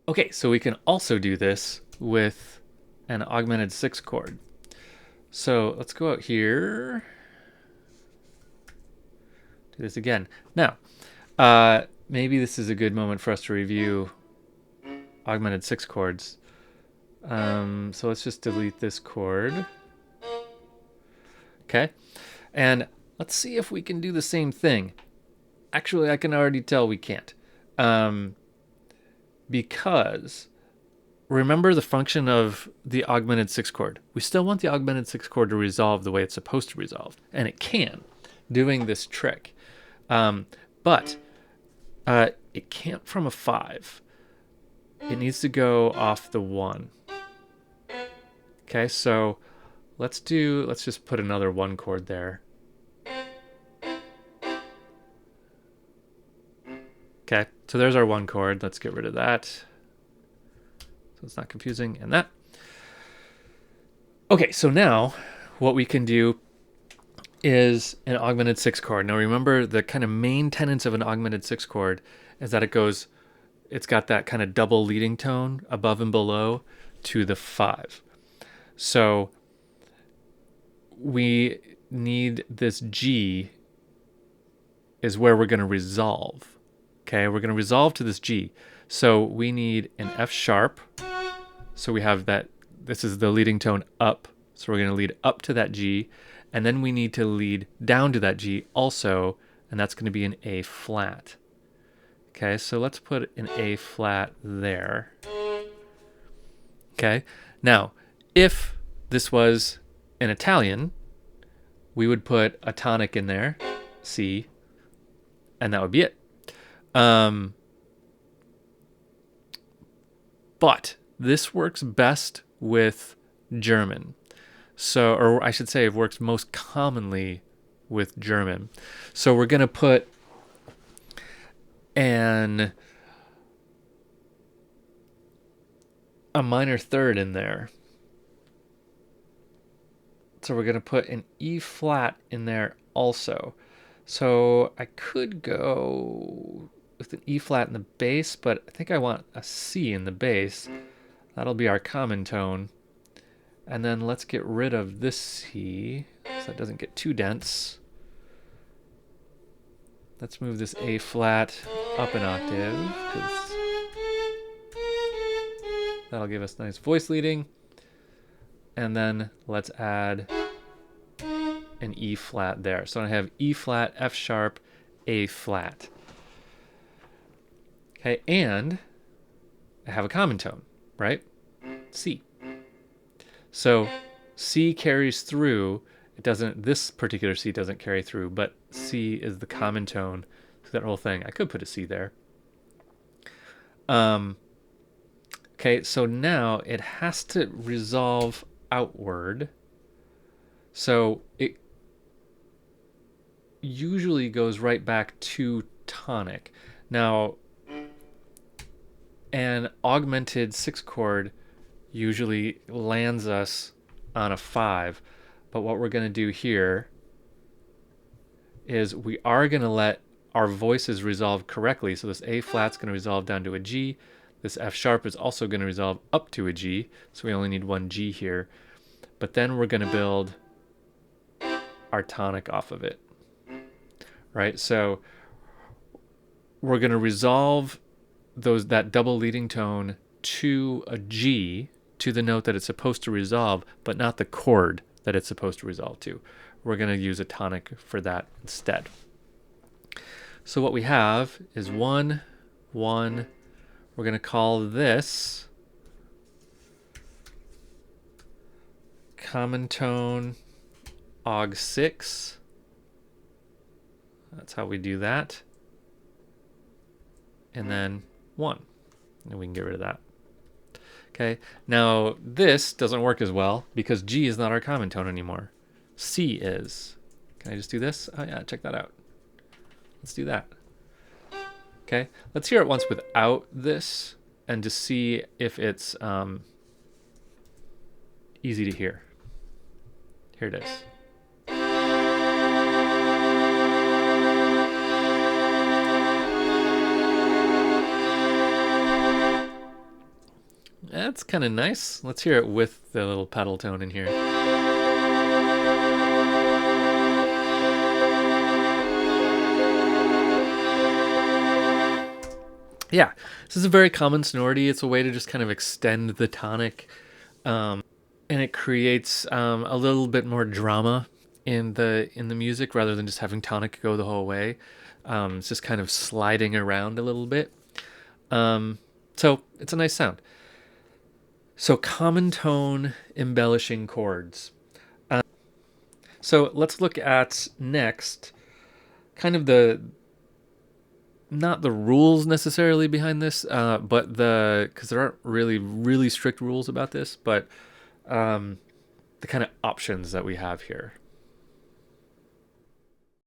Okay, so we can also do this with an augmented 6 chord. So let's go out here. Do this again. Now, maybe this is a good moment for us to review augmented 6 chords. So let's just delete this chord. Okay, and let's see if we can do the same thing. Actually, I can already tell we can't. Because remember the function of the augmented 6 chord. We still want the augmented 6 chord to resolve the way it's supposed to resolve. And it can, doing this trick. But it can't from a 5. It needs to go off the 1. Okay, so let's just put another 1 chord there. Okay, so there's our 1 chord. Let's get rid of that, so it's not confusing. And that. Okay, so now what we can do is an augmented 6 chord. Now remember, the kind of main tenets of an augmented 6 chord is that it's got that kind of double leading tone above and below to the 5. So we need this G is where we're going to resolve. Okay, we're going to resolve to this G. So we need an F sharp. So we have that, this is the leading tone up. So we're going to lead up to that G. And then we need to lead down to that G also. And that's going to be an A flat. Okay, so let's put an A flat there. Okay, now if this was an Italian, we would put a tonic in there, C, and that would be it. But this works best with German. So, or I should say it works most commonly with German. So we're going to put a minor third in there. So we're going to put an E flat in there also. So I could go with an E flat in the bass, but I think I want a C in the bass. That'll be our common tone. And then let's get rid of this C so it doesn't get too dense. Let's move this A flat up an octave, because that'll give us nice voice leading. And then let's add an E flat there. So I have E flat, F sharp, A flat. Okay, and I have a common tone, right? C. So C carries through. It doesn't, this particular C doesn't carry through, but C is the common tone to that whole thing. I could put a C there. Okay, so now it has to resolve outward. So it usually goes right back to tonic. Now, an augmented 6 chord usually lands us on a 5. But what we're going to do here is we are going to let our voices resolve correctly. So this A flat's going to resolve down to a G. This F sharp is also going to resolve up to a G. So we only need one G here. But then we're going to build our tonic off of it. Right? So we're going to resolve that double leading tone to a G, to the note that it's supposed to resolve, but not the chord that it's supposed to resolve to. We're going to use a tonic for that instead. So what we have is 1, 1. We're going to call this common tone Aug 6. That's how we do that. And then 1. And we can get rid of that. Okay, now this doesn't work as well because G is not our common tone anymore. C is. Can I just do this? Oh yeah, check that out. Let's do that. Okay, let's hear it once without this and to see if it's easy to hear. Here it is. That's kind of nice. Let's hear it with the little pedal tone in here. Yeah, this is a very common sonority. It's a way to just kind of extend the tonic, and it creates a little bit more drama in the music rather than just having tonic go the whole way. It's just kind of sliding around a little bit. So it's a nice sound. So common tone embellishing chords. So let's look at next kind of not the rules necessarily behind this, but because there aren't really strict rules about this, but the kind of options that we have here.